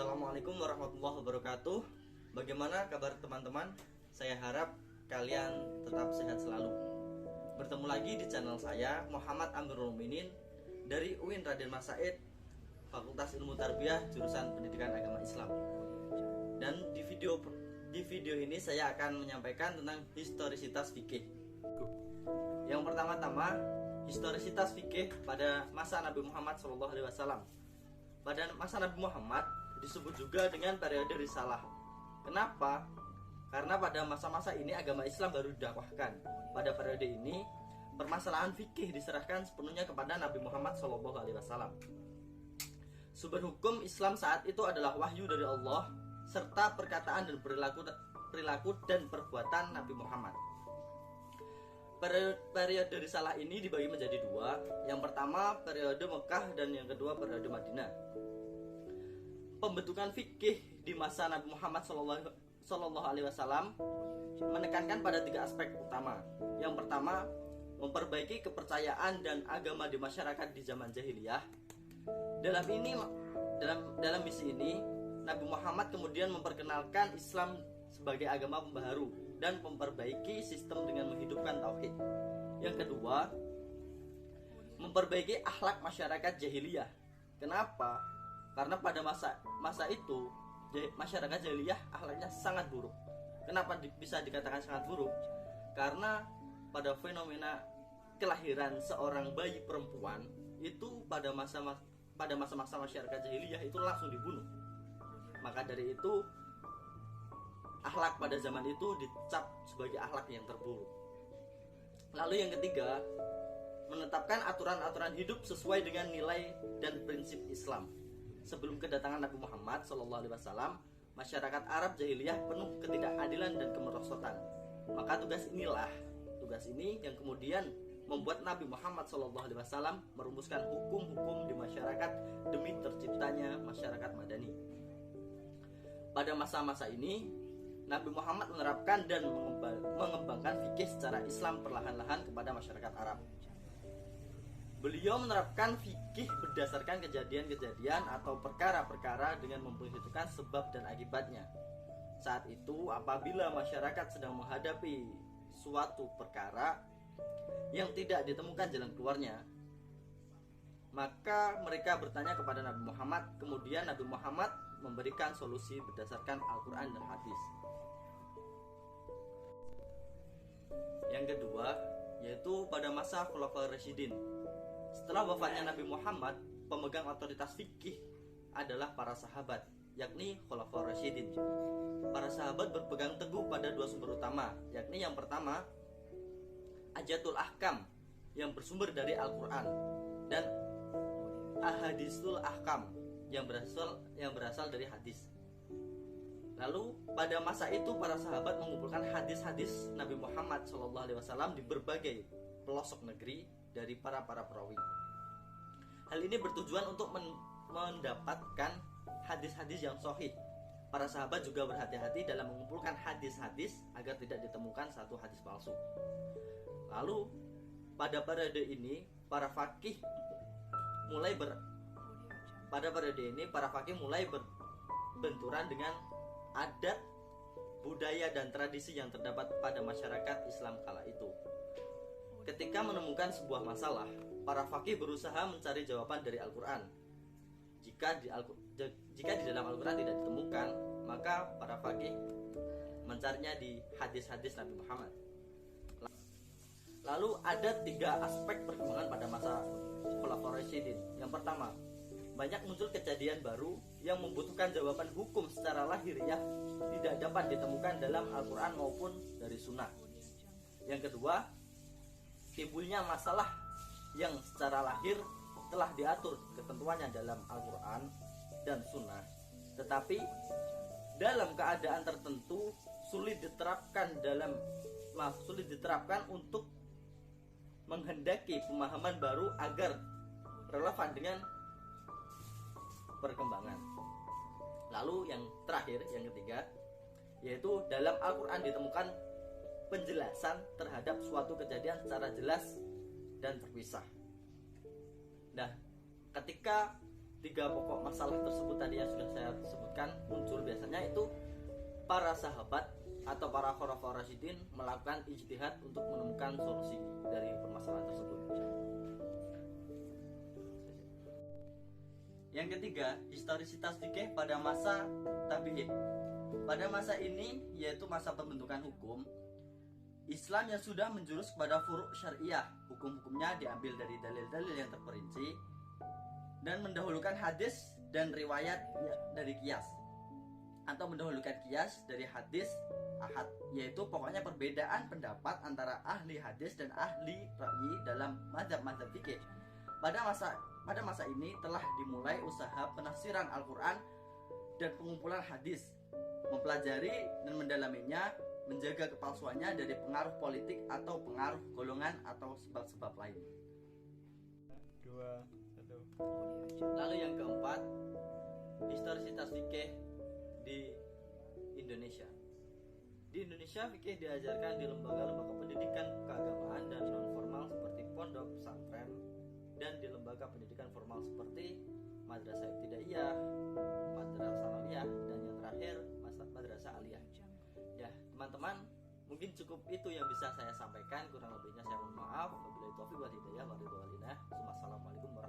Assalamualaikum warahmatullahi wabarakatuh. Bagaimana kabar teman-teman? Saya harap kalian tetap sehat selalu. Bertemu lagi di channel saya, Muhammad Amirul Mukminin dari UIN Raden Mas Said, Fakultas Ilmu Tarbiyah, jurusan Pendidikan Agama Islam. Dan di video ini saya akan menyampaikan tentang historisitas fikih. Yang pertama-tama, historisitas fikih pada masa Nabi Muhammad SAW. Pada masa Nabi Muhammad disebut juga dengan periode risalah. Kenapa? Karena pada masa-masa ini agama Islam baru didakwahkan. Pada periode ini permasalahan fikih diserahkan sepenuhnya kepada Nabi Muhammad SAW. Sumber hukum Islam saat itu adalah wahyu dari Allah serta perkataan dan perilaku dan perbuatan Nabi Muhammad. Periode risalah ini dibagi menjadi dua. Yang pertama periode Mekah dan yang kedua periode Madinah. Pembentukan fikih di masa Nabi Muhammad SAW menekankan pada tiga aspek utama. Yang pertama, memperbaiki kepercayaan dan agama di masyarakat di zaman jahiliyah. Dalam misi ini, Nabi Muhammad kemudian memperkenalkan Islam sebagai agama pembaharu dan memperbaiki sistem dengan menghidupkan tauhid. Yang kedua, memperbaiki akhlak masyarakat jahiliyah. Kenapa? Karena pada masa itu masyarakat jahiliyah akhlaknya sangat buruk. Kenapa bisa dikatakan sangat buruk? Karena pada fenomena kelahiran seorang bayi perempuan itu pada masa-masa masyarakat jahiliyah itu langsung dibunuh. Maka dari itu akhlak pada zaman itu dicap sebagai akhlak yang terburuk. Lalu yang ketiga, menetapkan aturan-aturan hidup sesuai dengan nilai dan prinsip Islam. Sebelum kedatangan Nabi Muhammad SAW, masyarakat Arab jahiliyah penuh ketidakadilan dan kemerosotan. Maka tugas ini yang kemudian membuat Nabi Muhammad SAW merumuskan hukum-hukum di masyarakat demi terciptanya masyarakat madani. Pada masa-masa ini, Nabi Muhammad menerapkan dan mengembangkan fikih secara Islam perlahan-lahan kepada masyarakat Arab. Beliau menerapkan fikih berdasarkan kejadian-kejadian atau perkara-perkara dengan memperhitungkan sebab dan akibatnya. Saat itu, apabila masyarakat sedang menghadapi suatu perkara yang tidak ditemukan jalan keluarnya, maka mereka bertanya kepada Nabi Muhammad. Kemudian Nabi Muhammad memberikan solusi berdasarkan Al-Quran dan hadis. Yang kedua, yaitu pada masa Khulafaur Rasyidin. Setelah wafatnya Nabi Muhammad, pemegang otoritas fikih adalah para sahabat, yakni Khulafaur Rasyidin. Para sahabat berpegang teguh pada dua sumber utama, yakni yang pertama Ajatul Ahkam yang bersumber dari Al-Quran dan Ahadisul Ahkam yang berasal dari hadis. Lalu pada masa itu para sahabat mengumpulkan hadis-hadis Nabi Muhammad SAW di berbagai pelosok negeri dari para perawi. Hal ini bertujuan untuk mendapatkan hadis-hadis yang sahih. Para sahabat juga berhati-hati dalam mengumpulkan hadis-hadis agar tidak ditemukan satu hadis palsu. Lalu pada periode ini para fakih mulai berbenturan dengan adat, budaya dan tradisi yang terdapat pada masyarakat Islam kala itu. Ketika menemukan sebuah masalah, para fakih berusaha mencari jawaban dari Al-Quran. Jika di dalam Al-Quran tidak ditemukan, maka para fakih mencarinya di hadis-hadis Nabi Muhammad. Lalu ada tiga aspek perkembangan pada masa Khulafaur Rasyidin. Yang pertama, banyak muncul kejadian baru yang membutuhkan jawaban hukum secara lahiriah tidak dapat ditemukan dalam Al-Quran maupun dari Sunnah. Yang kedua, timbulnya masalah yang secara lahir telah diatur ketentuannya dalam Al-Quran dan Sunnah, tetapi dalam keadaan tertentu sulit diterapkan untuk menghendaki pemahaman baru agar relevan dengan perkembangan. Lalu yang terakhir, yang ketiga, yaitu dalam Al-Quran ditemukan penjelasan terhadap suatu kejadian secara jelas dan terpisah. Nah, ketika tiga pokok masalah tersebut tadi yang sudah saya sebutkan muncul, biasanya itu para sahabat atau para khulafaur rasyidin melakukan ijtihad untuk menemukan solusi dari permasalahan tersebut. Yang ketiga, historisitas fikih pada masa tabi'in. Pada masa ini, yaitu masa pembentukan hukum, Islam yang sudah menjurus kepada furu' syariah, hukum-hukumnya diambil dari dalil-dalil yang terperinci dan mendahulukan hadis dan riwayat dari qiyas, atau mendahulukan qiyas dari hadis ahad, yaitu pokoknya perbedaan pendapat antara ahli hadis dan ahli ra'yi dalam mazhab-mazhab fikih. Pada masa ini telah dimulai usaha penafsiran Al-Quran dan pengumpulan hadis, mempelajari dan mendalaminya, menjaga kepalsuannya dari pengaruh politik atau pengaruh golongan atau sebab-sebab lain. 2, 1. Lalu yang keempat, historisitas fikih di Indonesia. Di Indonesia, fikih diajarkan di lembaga-lembaga pendidikan keagamaan dan non formal seperti pondok pesantren, dan di lembaga pendidikan formal seperti madrasah ibtidaiyah, madrasah sanawiyah, dan yang terakhir madrasah aliyah. Ya, teman-teman, mungkin cukup itu yang bisa saya sampaikan. Kurang lebihnya saya mohon maaf. Wabillahi taufiq wal hidayah. Wassalamualaikum warahmatullahi wabarakatuh.